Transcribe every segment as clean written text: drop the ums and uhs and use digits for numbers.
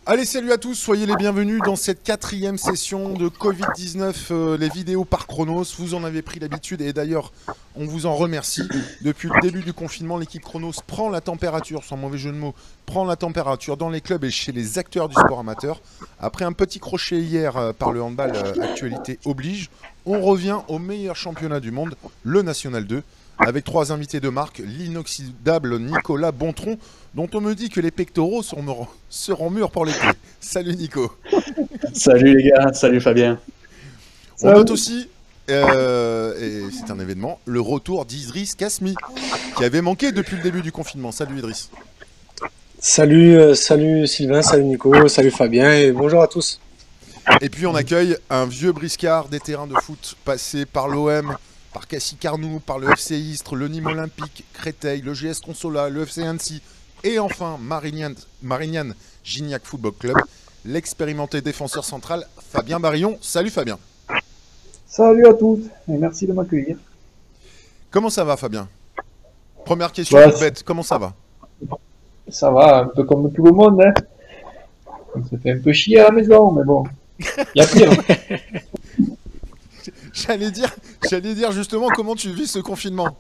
Allez, salut à tous, soyez les bienvenus dans cette quatrième session de Covid-19, les vidéos par Chronos. Vous en avez pris l'habitude et d'ailleurs, on vous en remercie. Depuis le début du confinement, l'équipe Chronos prend la température, sans mauvais jeu de mots, prend la température dans les clubs et chez les acteurs du sport amateur. Après un petit crochet hier par le handball, actualité oblige, on revient au meilleur championnat du monde, le National 2. Avec trois invités de marque, l'inoxydable Nicolas Bontron, dont on me dit que les pectoraux seront mûrs pour l'été. Salut Nico. Salut les gars, salut Fabien. On note aussi, et c'est un événement, le retour d'Idriss Kasmi, qui avait manqué depuis le début du confinement. Salut Idriss. Salut Sylvain, salut Nico, salut Fabien et bonjour à tous. Et puis on accueille un vieux briscard des terrains de foot passé par l'OM, par Cassis Carnoux, par le FC Istres, le Nîmes Olympique, Créteil, le GS Consola, le FC Annecy et enfin Marignane Gignac Football Club, l'expérimenté défenseur central Fabien Barillon. Salut Fabien. Salut à tous et merci de m'accueillir. Comment ça va Fabien? Première question bête, comment ça va? Ça va, un peu comme tout le monde, hein. Ça fait un peu chier à la maison, mais bon, il y a pire. J'allais dire justement comment tu vis ce confinement.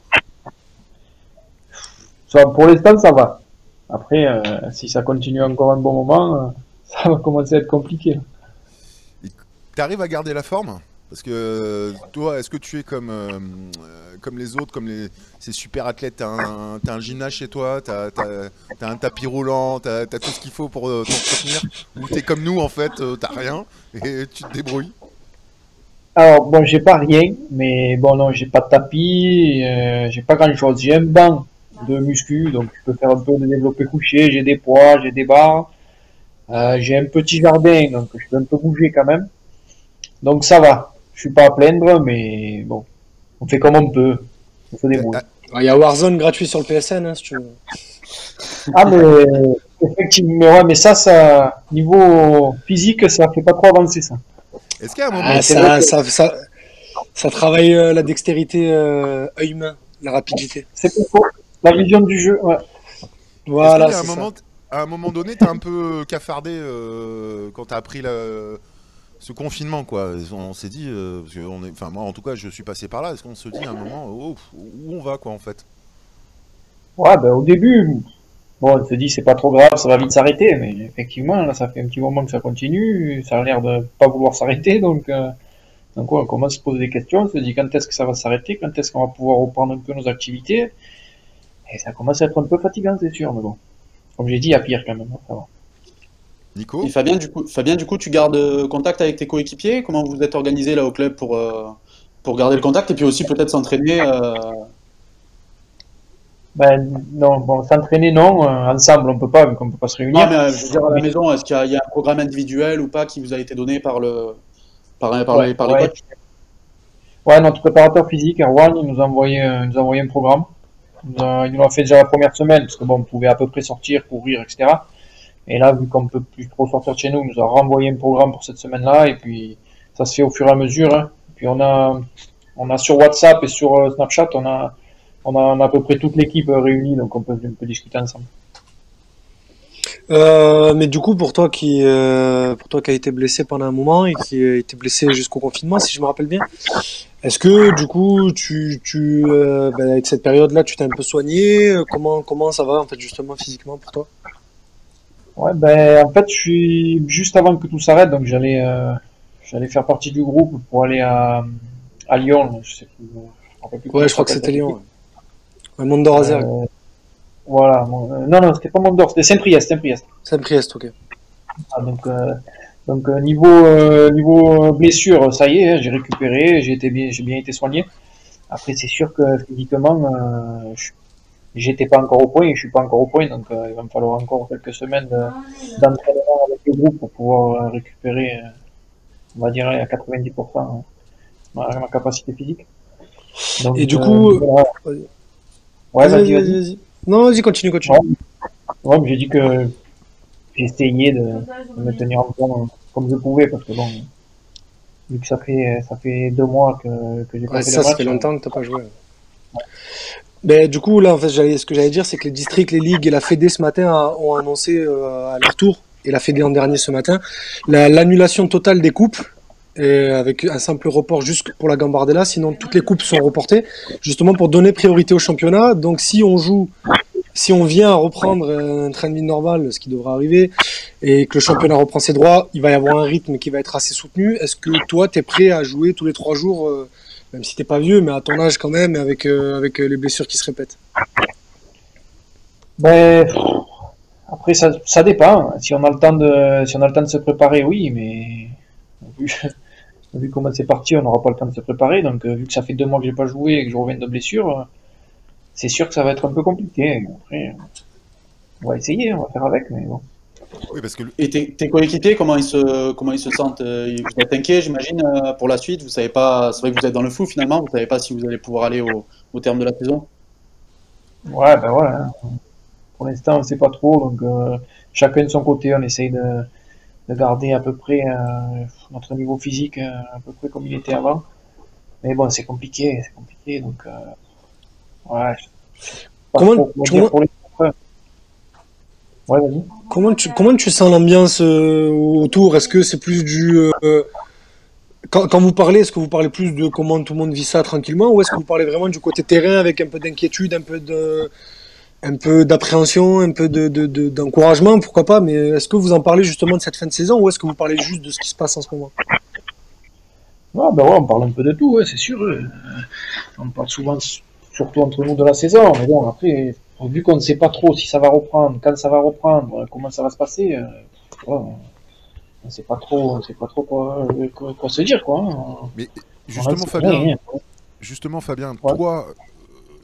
Ça, pour l'instant, ça va. Après, si ça continue encore un bon moment, ça va commencer à être compliqué. T'arrives à garder la forme? Parce que toi, est-ce que tu es comme les autres, ces super athlètes? T'as un gymnase chez toi, t'as un tapis roulant, t'as tout ce qu'il faut pour t'entretenir? Ou t'es comme nous en fait, t'as rien et tu te débrouilles? Alors, bon, j'ai pas rien, mais bon, non, j'ai pas de tapis, j'ai pas grand chose. J'ai un banc de muscu, donc je peux faire un peu de développé couché, j'ai des poids, j'ai des barres. J'ai un petit jardin, donc je peux un peu bouger quand même. Donc ça va. Je suis pas à plaindre, mais bon, on fait comme on peut. On se débrouille. Il y a Warzone gratuit sur le PSN, hein, si tu veux. Ah, mais effectivement, ouais, mais ça, niveau physique, ça fait pas trop avancer ça. Est-ce qu'il y a un moment ça travaille la dextérité œil-main, la rapidité. C'est pour la vision du jeu, ouais. Voilà, est-ce qu'il y a à un moment donné, t'as un peu cafardé quand t'as appris ce confinement, quoi. On s'est dit, parce que enfin moi en tout cas, je suis passé par là. Est-ce qu'on se dit à un moment, où on va, quoi, en fait? Ouais, ben au début, bon, on se dit c'est pas trop grave, ça va vite s'arrêter, mais effectivement, là, ça fait un petit moment que ça continue, ça a l'air de pas vouloir s'arrêter, donc ouais, on commence à se poser des questions, on se dit quand est-ce que ça va s'arrêter, quand est-ce qu'on va pouvoir reprendre un peu nos activités, et ça commence à être un peu fatigant, c'est sûr, mais bon, comme j'ai dit, il y a pire quand même, ça va. Nico? Et Fabien, du coup, tu gardes contact avec tes coéquipiers? Comment vous êtes organisé là au club pour garder le contact et puis aussi peut-être s'entraîner Ben non, bon, s'entraîner non, ensemble on peut pas, vu qu'on peut pas se réunir. Non, mais je veux dire à la maison, est-ce qu'il y a un programme individuel ou pas qui vous a été donné par les coachs? Ouais, notre préparateur physique, Erwan, il nous a envoyé un programme. Il nous a fait déjà la première semaine, parce que bon, on pouvait à peu près sortir, courir, etc. Et là, vu qu'on peut plus trop sortir de chez nous, il nous a renvoyé un programme pour cette semaine-là, et puis ça se fait au fur et à mesure, hein. Et puis on a sur WhatsApp et sur Snapchat, on a à peu près toute l'équipe réunie, donc on peut discuter ensemble. Mais du coup, pour toi qui a été blessé pendant un moment et qui a été blessé jusqu'au confinement, si je me rappelle bien, est-ce que du coup, avec cette période-là, tu t'es un peu soigné? Comment ça va en fait justement physiquement pour toi? Ouais, ben en fait, je suis juste avant que tout s'arrête, donc j'allais faire partie du groupe pour aller à Lyon. Je sais plus. Ouais, je crois que c'était Lyon. Ouais. Monde d'Or Azerg. Voilà. Non, c'était pas Monde d'Or, c'était Saint-Priest. Saint-Priest, ok. Ah, donc niveau blessure, ça y est, hein, j'ai récupéré, j'ai bien été soigné. Après, c'est sûr que physiquement, j'étais pas encore au point et je suis pas encore au point, donc il va me falloir encore quelques semaines d'entraînement avec le groupe pour pouvoir récupérer, on va dire à 90% ma capacité physique. Donc, et du coup, ouais, vas-y. Non, vas-y, continue. Ouais, mais j'ai dit que j'essayais de me tenir en forme comme je pouvais, parce que bon, vu que ça fait 2 mois que j'ai pas fait de match. Ça fait longtemps que t'as pas joué. Mais du coup, là, en fait, ce que j'allais dire, c'est que les districts, les ligues et la Fédé ce matin ont annoncé à leur tour et la Fédé en dernier ce matin, l'annulation totale des coupes, avec un simple report juste pour la Gambardella, sinon toutes les coupes sont reportées, justement pour donner priorité au championnat. Donc si on vient à reprendre un train de vie normal, ce qui devrait arriver, et que le championnat reprend ses droits, il va y avoir un rythme qui va être assez soutenu. Est-ce que toi, tu es prêt à jouer tous les 3 jours, même si t'es pas vieux, mais à ton âge quand même, avec les blessures qui se répètent? Ben, après, ça dépend. Si on a le temps de se préparer, oui, mais vu, vu comment c'est parti, on n'aura pas le temps de se préparer. Donc, vu que ça fait 2 mois que j'ai pas joué et que je reviens de blessure, c'est sûr que ça va être un peu compliqué. Après, on va essayer, on va faire avec, mais bon. Oui, parce que Et tes coéquipiers, comment ils se sentent? Vous êtes inquiets, j'imagine, pour la suite. Vous savez pas. C'est vrai que vous êtes dans le flou finalement. Vous savez pas si vous allez pouvoir aller au terme de la saison. Ouais, ben ouais, hein. Pour l'instant, on sait pas trop, donc chacun de son côté, on essaye de garder à peu près notre niveau physique à peu près comme il était avant. Mais bon, c'est compliqué, donc ouais. Pas Comment, trop comment tu- dire pour les autres. Ouais, vas-y. comment tu sens l'ambiance autour? Est-ce que c'est plus quand vous parlez, est-ce que vous parlez plus de comment tout le monde vit ça tranquillement, ou est-ce que vous parlez vraiment du côté terrain avec un peu d'inquiétude, un peu d'appréhension, un peu d'encouragement, pourquoi pas, mais est-ce que vous en parlez justement de cette fin de saison, ou est-ce que vous parlez juste de ce qui se passe en ce moment? Ouais, ben ouais, on parle un peu de tout, ouais, c'est sûr. On parle souvent, surtout entre nous, de la saison, mais bon, après, vu qu'on ne sait pas trop si ça va reprendre, quand ça va reprendre, comment ça va se passer, ouais, on sait pas trop quoi se dire, quoi, hein. mais On en justement, sait rien. Fabien, Ouais. toi,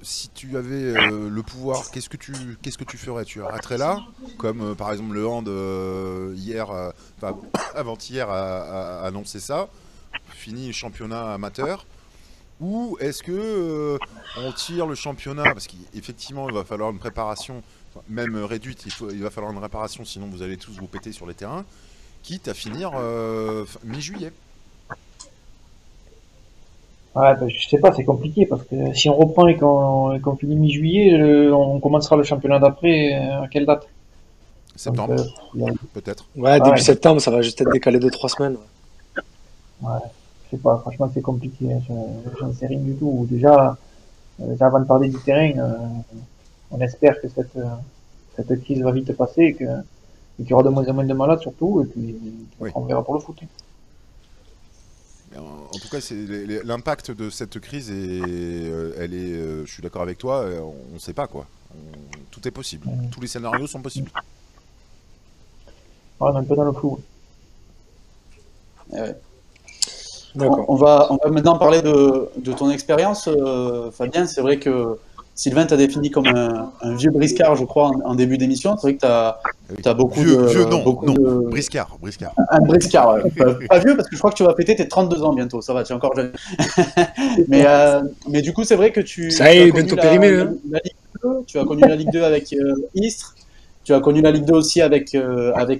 si tu avais le pouvoir, qu'est-ce que tu ferais? Tu arrêterais là, comme par exemple le hand hier, enfin avant-hier a annoncé ça, fini le championnat amateur, ou est-ce que on tire le championnat parce qu'effectivement il va falloir une préparation, même réduite, il va falloir une réparation, sinon vous allez tous vous péter sur les terrains, quitte à finir mi-juillet. Ouais, ben, je sais pas, c'est compliqué parce que si on reprend et qu'on finit mi-juillet, on commencera le championnat d'après à quelle date? Donc, Septembre, peut-être. Ouais, début ouais, septembre, ça va juste être décalé de 3 semaines. ouais, je sais pas, franchement, c'est compliqué, hein, j'en sais rien du tout. Déjà, avant de parler du terrain, on espère que cette crise va vite passer et qu'il y aura de moins en moins de malades surtout, et puis Oui. on verra pour le foot. Mais en tout cas, c'est l'impact de cette crise elle est, je suis d'accord avec toi, on ne sait pas quoi. Tout est possible, tous les scénarios sont possibles. Ouais, on est un peu dans le flou. Eh ouais. D'accord. On va maintenant parler de ton expérience, Fabien. C'est vrai que Sylvain t'a défini comme un vieux briscard, je crois, en début d'émission. C'est vrai que tu as beaucoup Vieux, non, beaucoup non. de... Briscard. Un briscard, ouais. Pas vieux, parce que je crois que tu vas fêter tes 32 ans bientôt. Ça va, tu es encore jeune. mais du coup, c'est vrai que Ça y est, bientôt périmé, hein. la Ligue 2. Tu as connu la Ligue 2 avec Istres. Tu as connu la Ligue 2 aussi avec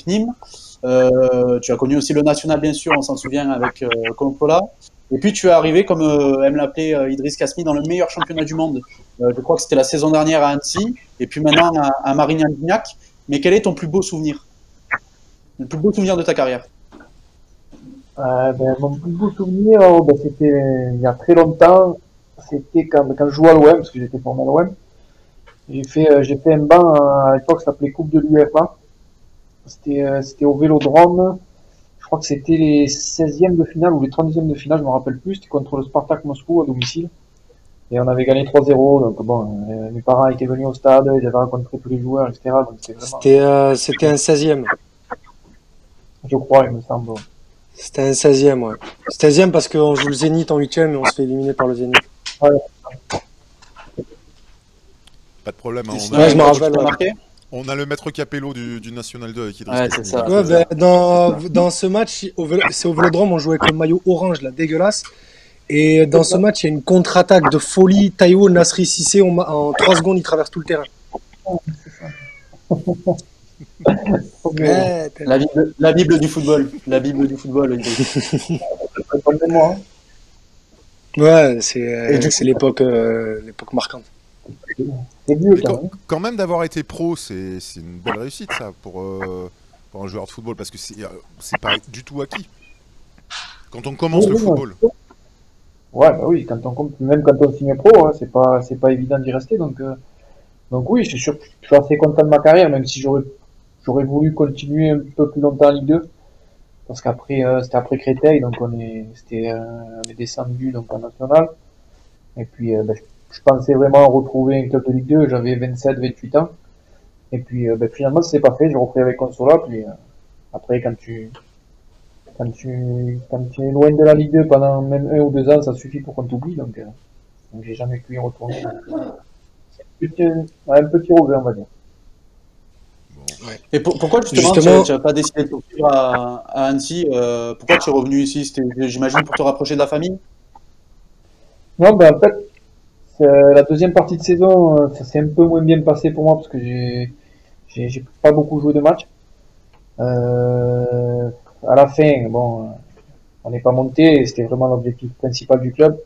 Nîmes. Tu as connu aussi le national, bien sûr, on s'en souvient, avec Concola. Et puis tu es arrivé, comme aime l'appeler Idriss Kasmi, dans le meilleur championnat du monde. Je crois que c'était la saison dernière à Annecy, et puis maintenant à Marignan-Lignac. Mais quel est ton plus beau souvenir? Le plus beau souvenir de ta carrière? Ben, mon plus beau souvenir, ben, c'était il y a très longtemps. C'était quand je jouais à l'OM, parce que j'étais formé à l'OM. J'ai fait un banc, à l'époque, ça s'appelait Coupe de l'UEFA. C'était au Vélodrome. Je crois que c'était les 16e de finale ou les 32e de finale, je me rappelle plus. C'était contre le Spartak Moscou à domicile. Et on avait gagné 3-0. Donc bon, mes parents étaient venus au stade, ils avaient rencontré tous les joueurs, etc. Donc c'était vraiment, C'était un 16e. je crois, il me semble. C'était un 16e, ouais. 16e parce qu'on joue le Zénith en 8e et on se fait éliminer par le Zénith. Ouais. Pas de problème, hein, Ouais, je me rappelle, ouais. Marqué. on a le maître Capello du National 2 avec Idriss Ouais, Kasmi. c'est ça. Ouais, ben, dans ce match, c'est au Vélodrome, on jouait avec le maillot orange, là, dégueulasse. Et dans ce match, il y a une contre-attaque de folie. Taïwo Nasri Cissé, en 3 secondes, il traverse tout le terrain. Ouais, La Bible du football. La Bible du football. Bonne mémoire, hein. ouais, Et du c'est l'époque marquante. C'est vieux Mais quand même. quand même d'avoir été pro, c'est une belle réussite ça. pour un joueur de football, parce que c'est pas du tout acquis. Quand on commence le football. Ouais, bah oui, même quand on signe pro, hein, c'est pas évident d'y rester. Donc oui, c'est sûr que je suis assez content de ma carrière, même si j'aurais voulu continuer un peu plus longtemps en Ligue 2. Parce qu'après, c'était après Créteil, donc on est descendu donc en national. Et puis, je pensais vraiment retrouver un club de Ligue 2. J'avais 27, 28 ans. Et puis, finalement, ça s'est pas fait. J'ai repris avec Consola. Puis, après, quand tu es loin de la Ligue 2 pendant même 1 ou 2 ans, ça suffit pour qu'on t'oublie. Donc j'ai jamais pu y retourner. C'est un petit regret, on va dire. Et pourquoi justement tu n'as pas décidé de poursuivre à Annecy pourquoi tu es revenu ici? C'était, j'imagine, pour te rapprocher de la famille? Non, ben en fait, la deuxième partie de saison, ça s'est un peu moins bien passé pour moi parce que j'ai pas beaucoup joué de matchs. À la fin, bon, on n'est pas monté, et c'était vraiment l'objectif principal du club.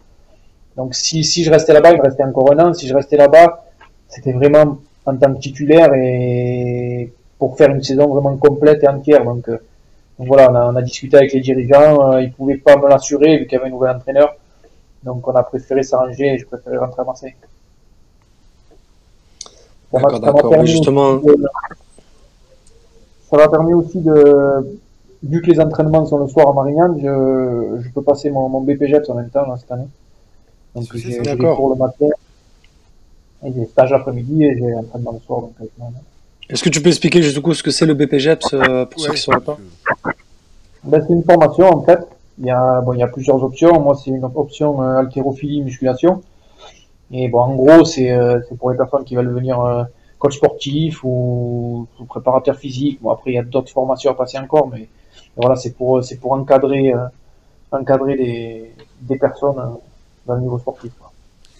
Donc si je restais là-bas, il me restait encore 1 an. Si je restais là-bas, c'était vraiment en tant que titulaire et pour faire une saison vraiment complète et entière. Donc voilà, on a discuté avec les dirigeants, ils pouvaient pas me l'assurer vu qu'il y avait un nouvel entraîneur. Donc on a préféré s'arranger et je préférais rentrer à Marseille. D'accord. Justement, ça m'a permis aussi vu que les entraînements sont le soir à Marignane, je peux passer mon BPGEPS en même temps là, cette année. Donc j'ai des cours le matin, et j'ai stage l'après-midi et j'ai entraînement le soir. Donc, est-ce que tu peux expliquer juste du coup ce que c'est le BPGEPS pour ceux qui ne sauraient pas? Ben, c'est une formation en fait. Il y a plusieurs options. Moi, c'est une option haltérophilie, musculation. Et bon, en gros, c'est pour les personnes qui veulent devenir coach sportif ou préparateur physique. Bon, après, il y a d'autres formations à passer encore, mais voilà, c'est pour encadrer des personnes dans le niveau sportif. Quoi.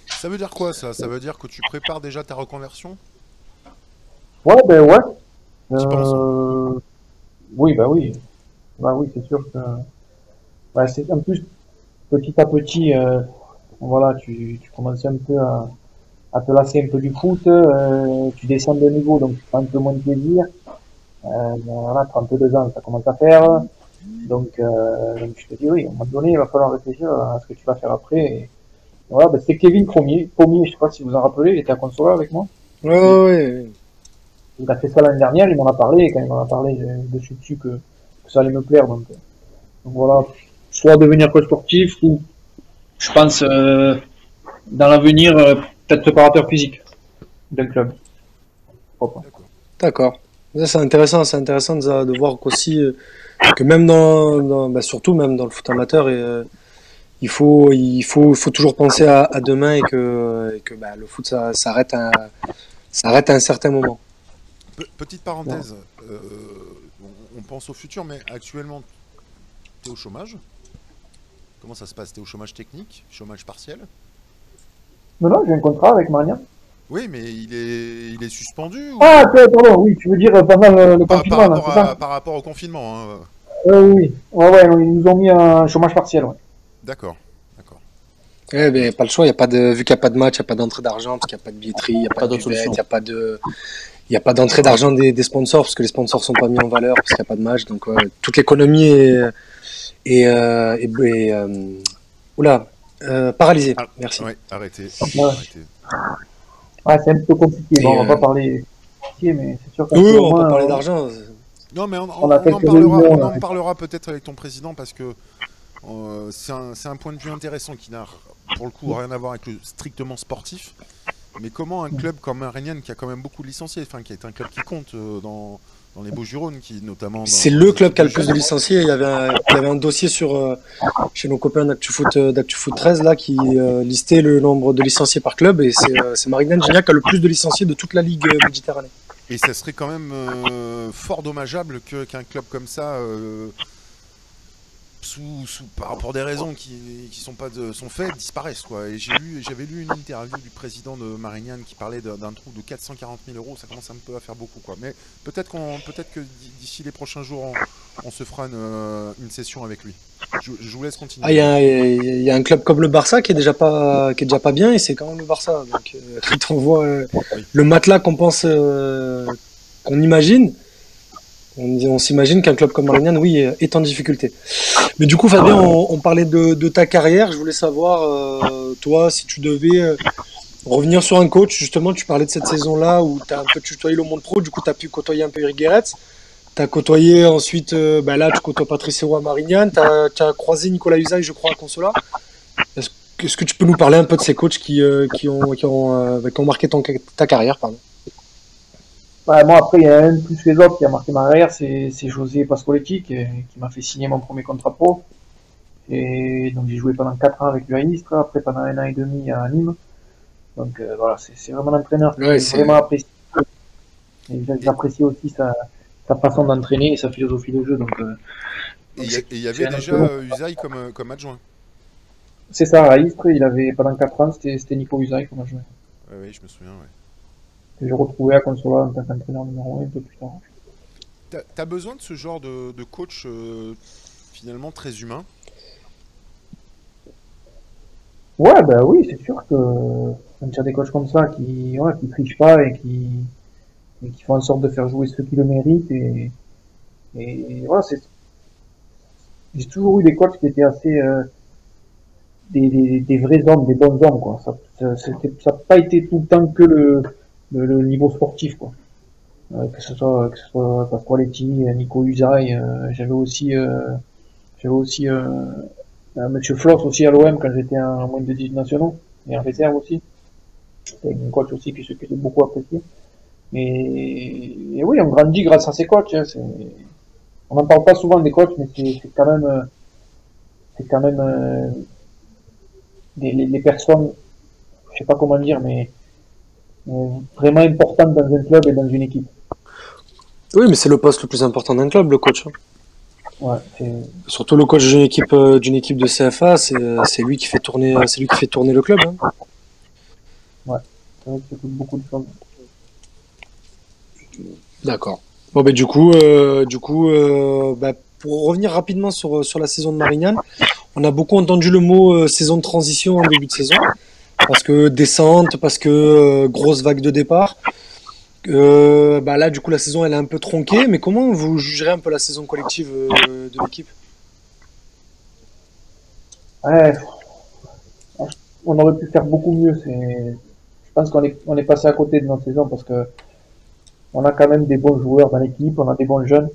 Ça veut dire quoi ça? Ça veut dire que tu prépares déjà ta reconversion? Ouais, ben ouais. Tu penses? Oui, bah oui. Bah oui, c'est sûr que. Ouais, c'est en plus petit à petit, voilà, tu commences un peu à te lasser un peu du foot, tu descends de niveau, donc tu prends un peu moins de plaisir. Voilà, 32 ans, ça commence à faire. Donc je te dis oui, à un moment donné, il va falloir réfléchir à ce que tu vas faire après. Et voilà, ben, c'est Kevin Pommier, je sais pas si vous en rappelez, il était à Consola avec moi. Ouais. Il a fait ça l'année dernière, il m'en a parlé, et quand il m'en a parlé, je suis dessus que ça allait me plaire. Donc voilà, soit devenir coach sportif ou je pense dans l'avenir peut-être préparateur physique d'un club. D'accord. Ça, c'est intéressant de voir qu'aussi que même surtout même dans le foot amateur, il faut toujours penser à demain et que le foot ça s'arrête à un certain moment. Petite parenthèse, on pense au futur, mais actuellement, tu es au chômage. Comment ça se passe? Tu es au chômage technique, chômage partiel? Non, j'ai un contrat avec Marnia. Oui, mais il est suspendu ou... Ah, pardon, oui, tu veux dire pendant le confinement, c'est ça? Par rapport au confinement. Hein. Oui, ouais, ils nous ont mis un chômage partiel, ouais. D'accord. Eh ben, pas le choix, vu qu'il n'y a pas de match, il n'y a pas d'entrée d'argent, parce qu'il n'y a pas de billetterie, il n'y a pas de buvette, il n'y a pas d'entrée d'argent des sponsors, parce que les sponsors ne sont pas mis en valeur, parce qu'il n'y a pas de match. Donc, toute l'économie est paralysée. Merci. Ouais, arrêtez. Ouais, c'est un peu compliqué. Bon, on va pas parler mais c'est sûr oui, on va pas parler d'argent. Non, mais on en parlera peut-être avec ton président, parce que c'est un point de vue intéressant qui n'a pour le coup rien à voir avec le strictement sportif. Mais comment un club comme Marignane, qui a quand même beaucoup de licenciés, enfin qui est un club qui compte dans les Bouches-du-Rhône, qui notamment... C'est le club qui a le plus de licenciés. Il y avait un dossier chez nos copains d'ActuFoot 13 là, qui listait le nombre de licenciés par club, et c'est Marignane Gignac qui a le plus de licenciés de toute la Ligue Méditerranée. Et ça serait quand même fort dommageable qu'un club comme ça... pour des raisons qui sont pas sont faites, disparaissent quoi. Et j'avais lu une interview du président de Marignane qui parlait d'un trou de 440 000 euros. Ça commence un peu à faire beaucoup quoi. Mais peut-être que d'ici les prochains jours on se fera une session avec lui. Je vous laisse continuer. Il y a un club comme le Barça qui est déjà pas bien, et c'est quand même le Barça. Donc quand on voit le matelas qu'on pense qu'on imagine, On s'imagine qu'un club comme Marignane, oui, est en difficulté. Mais du coup, Fabien, on parlait de ta carrière. Je voulais savoir, toi, si tu devais revenir sur un coach. Justement, tu parlais de cette saison-là où tu as un peu tutoyé le monde pro. Du coup, tu as pu côtoyer un peu Eric Guéretz. Tu as côtoyé ensuite, là, tu côtoies Patrice Héroux à Marignane. Tu as croisé Nicolas Usaï, je crois, à Consola. Est-ce que tu peux nous parler un peu de ces coachs qui ont marqué ta carrière, pardon. Bah, moi, après, il y a un plus que les autres qui a marqué ma carrière, c'est José Pascoletti qui m'a fait signer mon premier contrat pro. Et donc, j'ai joué pendant 4 ans avec lui à Istres, après pendant 1 an et demi à Nîmes. Donc, voilà, c'est vraiment un entraîneur que Ouais, j'ai vraiment apprécié. Et j'apprécie aussi sa façon d'entraîner et sa philosophie de jeu. Donc, Et il y avait déjà Usaï comme adjoint. c'est ça, à Istres, il avait pendant 4 ans, c'était Nico Usaï comme adjoint. Oui, je me souviens, ouais. Que j'ai retrouvé à Consola en tant qu'entraîneur numéro 1 un peu plus tard. T'as besoin de ce genre de coach finalement très humain. Ouais, bah oui, c'est sûr que quand il y a des coachs comme ça qui trichent pas et qui font en sorte de faire jouer ceux qui le méritent et voilà, j'ai toujours eu des coachs qui étaient assez des vrais hommes, des bons hommes, quoi. Ça n'a pas été tout le temps que le niveau sportif, quoi. Que ce soit Pasqualetti, Nico Usaï, j'avais aussi Monsieur Floss aussi à l'OM quand j'étais en moins de 18 nationaux et en réserve aussi. C'était un coach aussi que j'ai beaucoup apprécié. Et oui, on grandit grâce à ces coachs. Hein. On n'en parle pas souvent des coachs, mais c'est quand même les personnes, je sais pas comment dire, mais vraiment importantes dans un club et dans une équipe. Oui, mais c'est le poste le plus important d'un club, le coach. Ouais, surtout le coach d'une équipe de CFA, c'est lui qui fait tourner, le club. Hein. Ouais, c'est vrai que c'est beaucoup de choses. D'accord. Bon, du coup, pour revenir rapidement sur la saison de Marignane, on a beaucoup entendu le mot saison de transition en début de saison, parce que descente, parce que grosse vague de départ. Là, du coup, la saison elle est un peu tronquée, mais comment vous jugerez un peu la saison collective de l'équipe? Ouais, on aurait pu faire beaucoup mieux. Je pense qu'on est passé à côté de notre saison parce que on a quand même des bons joueurs dans l'équipe, on a des bons jeunes.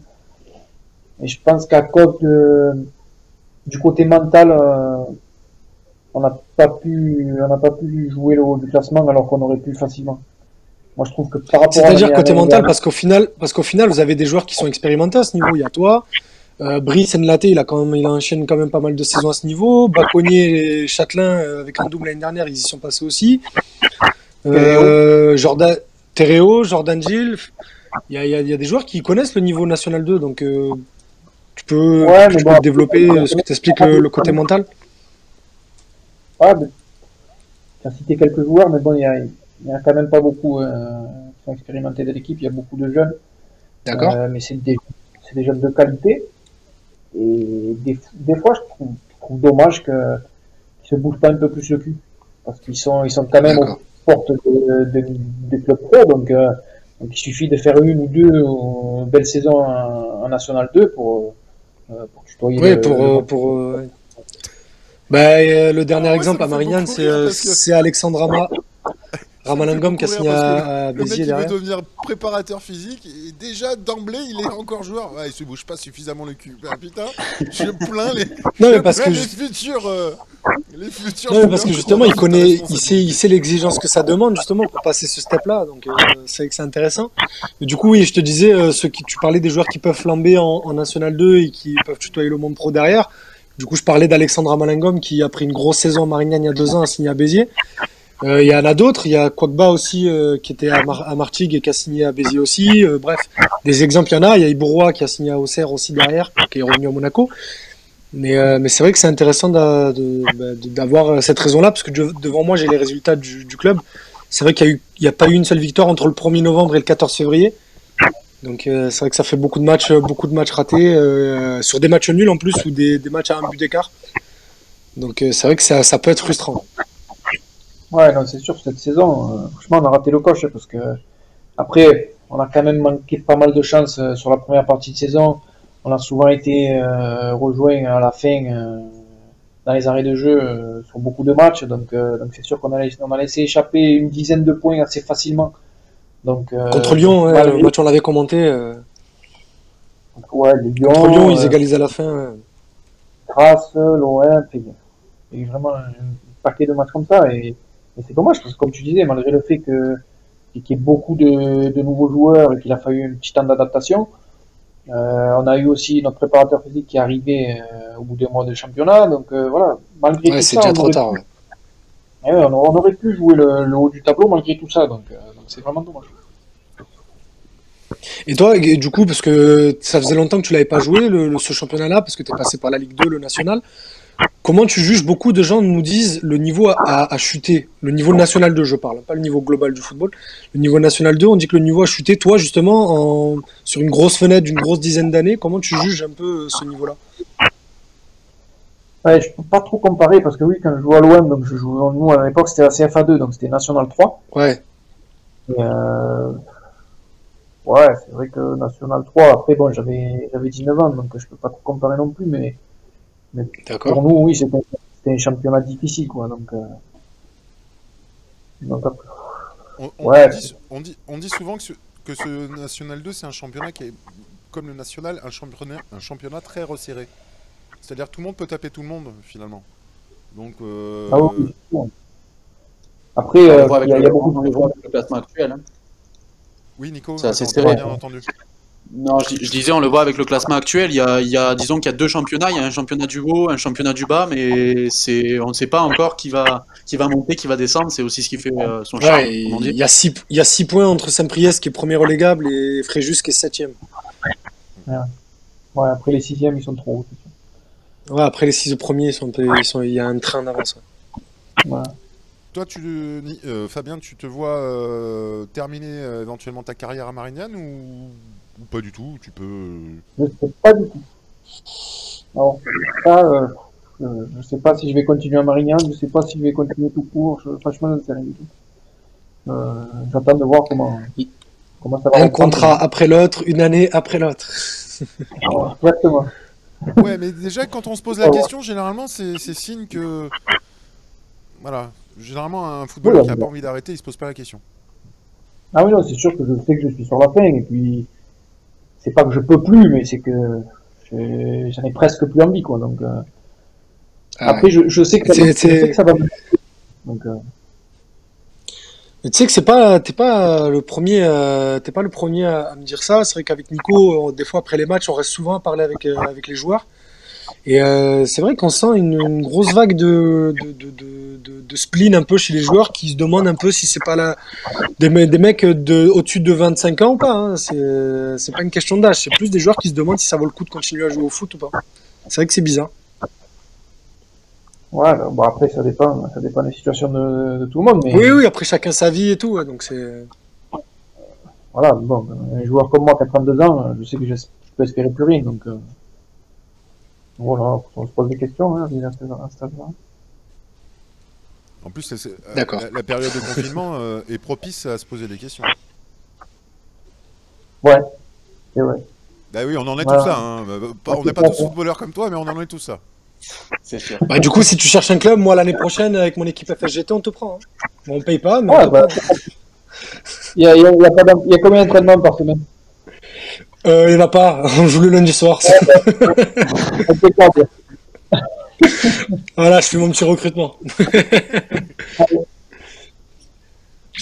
Et je pense qu'à cause du côté mental, on n'a pas pu jouer le haut du classement alors qu'on aurait pu facilement. Moi, je trouve que par rapport C'est-à-dire côté mental, parce qu'au final, vous avez des joueurs qui sont expérimentés à ce niveau. Il y a toi, Brice Nlaté, il enchaîne quand même pas mal de saisons à ce niveau. Baconnier et Châtelain, avec un double l'année dernière, ils y sont passés aussi. Terreo, Jordan Gilles. Il y a des joueurs qui connaissent le niveau National 2, donc tu peux développer ce que t'expliques le côté mental. Ouais, tu as cité quelques joueurs, mais bon, il y a quand même pas beaucoup qui sont expérimentés de l'équipe. Il y a beaucoup de jeunes. D'accord. Mais c'est des jeunes de qualité. Et des fois, je trouve dommage qu'ils se bougent pas un peu plus le cul. Parce qu'ils sont quand même aux portes de club pro. Donc, il suffit de faire une ou deux belles saisons en National 2 pour tutoyer. Oui, le dernier exemple à Marignane, c'est Alexandre Ramalingom qui a signé à Béziers derrière. Il veut devenir préparateur physique et déjà d'emblée il est encore joueur. Ouais, il se bouge pas suffisamment le cul. Ah, putain, je plains les futurs. Non, mais parce que justement il sait l'exigence que ça demande justement pour passer ce step-là. Donc c'est vrai que c'est intéressant. Et du coup, oui, je te disais, tu parlais des joueurs qui peuvent flamber en National 2 et qui peuvent tutoyer le monde pro derrière. Du coup, je parlais d'Alexandre Ramalingom qui a pris une grosse saison à Marignane il y a 2 ans, a signé à Béziers. Il y en a d'autres, il y a Kwakba aussi qui était à Martigues et qui a signé à Béziers aussi. Bref, des exemples, il y en a. Il y a Ibouroua qui a signé à Auxerre aussi derrière, qui est revenu à Monaco. Mais c'est vrai que c'est intéressant d'avoir cette raison-là, parce que devant moi, j'ai les résultats du club. C'est vrai qu'il n'y a pas eu une seule victoire entre le 1er novembre et le 14 février. Donc c'est vrai que ça fait beaucoup de matchs ratés, sur des matchs nuls en plus, ou des matchs à un but d'écart. Donc c'est vrai que ça peut être frustrant. Ouais, non, c'est sûr, cette saison, franchement, on a raté le coche, parce que après, on a quand même manqué pas mal de chance sur la première partie de saison. On a souvent été rejoint à la fin dans les arrêts de jeu sur beaucoup de matchs. Donc c'est sûr qu'on a laissé échapper une dizaine de points assez facilement. Donc, Contre Lyon, ouais, le match on l'avait commenté. Ouais, les Lyon, Contre Lyon, ils égalisent à la fin. Ouais. Grasse, l'OM, il y a eu vraiment un paquet de matchs comme ça. Et c'est dommage parce que comme tu disais, malgré le fait qu'il y ait beaucoup de nouveaux joueurs et qu'il a fallu un petit temps d'adaptation, on a eu aussi notre préparateur physique qui est arrivé au bout des mois de championnat. Donc voilà, malgré tout c'est ça, déjà trop tard. Ouais. On aurait pu jouer le haut du tableau malgré tout ça. Donc c'est vraiment dommage. Et toi, du coup, parce que ça faisait longtemps que tu l'avais pas joué, ce championnat-là, parce que tu es passé par la Ligue 2, le national. Comment tu juges? Beaucoup de gens nous disent le niveau a chuté. Le niveau national 2, je parle, pas le niveau global du football. Le niveau national 2, on dit que le niveau a chuté. Toi, justement, sur une grosse fenêtre d'une grosse dizaine d'années, comment tu juges un peu ce niveau-là? Ouais, je peux pas trop comparer parce que oui, quand je joue à l'OM, donc nous à l'époque c'était la CFA2, donc c'était National 3. Ouais. Et ouais, c'est vrai que National 3, après bon, j'avais 19 ans, donc je peux pas trop comparer non plus, mais pour nous, oui, c'était un championnat difficile, quoi. Donc on dit souvent que ce National 2, c'est un championnat qui est, comme le National, un championnat très resserré. C'est-à-dire que tout le monde peut taper tout le monde, finalement. Donc, ah oui. Après, il y a beaucoup de joueurs avec le classement actuel. Hein. Oui, Nico, c'est assez serré. Bien entendu. Non, je disais, on le voit avec le classement actuel. Disons qu'il y a deux championnats. Il y a un championnat du haut, un championnat du bas, mais on ne sait pas encore qui va monter, qui va descendre. C'est aussi ce qui fait son charme. Il y a 6 points entre Saint-Priest qui est premier relégable et Fréjus qui est 7e. Ouais, après les 6e, ils sont trop hauts. Ouais, après les 6 premiers, il y a un train d'avance. Ouais. Toi, Fabien, tu te vois terminer éventuellement ta carrière à Marignane ou pas du tout? Tu peux. Je sais pas du tout. Alors, ça, je sais pas si je vais continuer à Marignane, je sais pas si je vais continuer tout court. Franchement, je ne sais rien du tout. J'attends de voir comment ça va. Un contrat après l'autre, une année après l'autre. Exactement. Ouais, mais déjà, quand on se pose la question, généralement, c'est signe que. Voilà. Généralement, un footballeur qui n'a pas envie d'arrêter, il se pose pas la question. Ah oui, non, c'est sûr que je sais que je suis sur la fin, et puis c'est pas que je peux plus, mais c'est que j'en ai presque plus envie, quoi. Donc après, je sais que ça va. Donc tu sais que t'es pas le premier à me dire ça. C'est vrai qu'avec Nico, des fois après les matchs, on reste souvent à parler avec les joueurs. Et c'est vrai qu'on sent une grosse vague de spleen un peu chez les joueurs qui se demandent un peu si c'est pas des mecs au-dessus de 25 ans ou pas. Hein. C'est pas une question d'âge, c'est plus des joueurs qui se demandent si ça vaut le coup de continuer à jouer au foot ou pas. C'est vrai que c'est bizarre. Ouais, bon après ça dépend des situations de tout le monde. Mais... Oui, après chacun sa vie et tout, ouais, donc c'est. Voilà, bon, un joueur comme moi qui a 32 ans, je sais que je peux espérer plus rien, donc. Voilà, on se pose des questions hein, à ce stade-là. En plus, la période de confinement est propice à se poser des questions. Ouais, c'est vrai. Bah oui, on en est tous là. Hein. On n'est pas tous footballeurs comme toi, mais on en est tous là. C'est sûr. Bah, du coup, si tu cherches un club, moi l'année prochaine, avec mon équipe FSGT, on te prend. Hein. Bon, on paye pas, mais. Ouais, il y a combien d'entraînements par semaine? Il n'y en a pas, on joue le lundi soir. Voilà, je fais mon petit recrutement.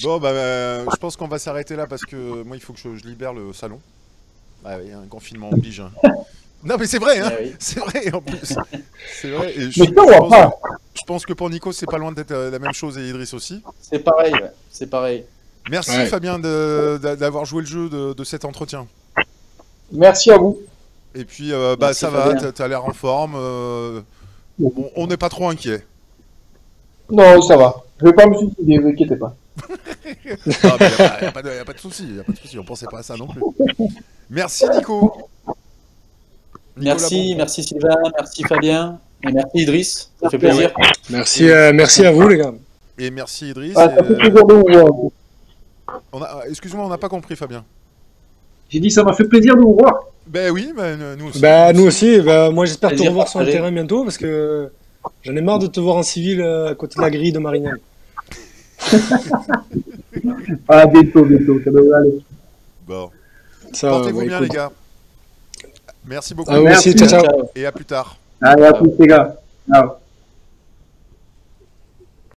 Bon, je pense qu'on va s'arrêter là parce que moi, il faut que je libère le salon. Ah oui, un confinement oblige. Hein. Non, mais c'est vrai, hein. Oui. C'est vrai en plus. C'est vrai. Et je pense que pour Nico, c'est pas loin d'être la même chose et Idriss aussi. C'est pareil, ouais. C'est pareil. Merci Fabien d'avoir joué le jeu de cet entretien. Merci à vous. Et puis, ça va, t'as l'air en forme. On n'est pas trop inquiet. Non, ça va. Je vais pas me suicider, ne vous inquiétez pas. Il n'y a pas de souci, on pensait pas à ça non plus. Merci Nico. Merci Sylvain, merci Fabien, et merci Idriss, ça fait plaisir. Merci à vous les gars. Et merci Idriss. Ça fait plaisir de vous voir. Excuse-moi, on n'a pas compris Fabien. J'ai dit, ça m'a fait plaisir de vous voir. Ben oui, ben, nous aussi. Bah, nous aussi. Bah, moi, j'espère te Plaisir revoir sur le partagé. terrain bientôt parce que j'en ai marre de te voir en civil à côté de la grille de Marignane. À bientôt, ça devrait aller. Bon. Ça, Portez-vous bah, bien, écoute. les gars. Merci beaucoup Ah, vous Merci. aussi, ciao, ciao. Ciao. et à plus tard. Allez, à plus, les gars. Ciao.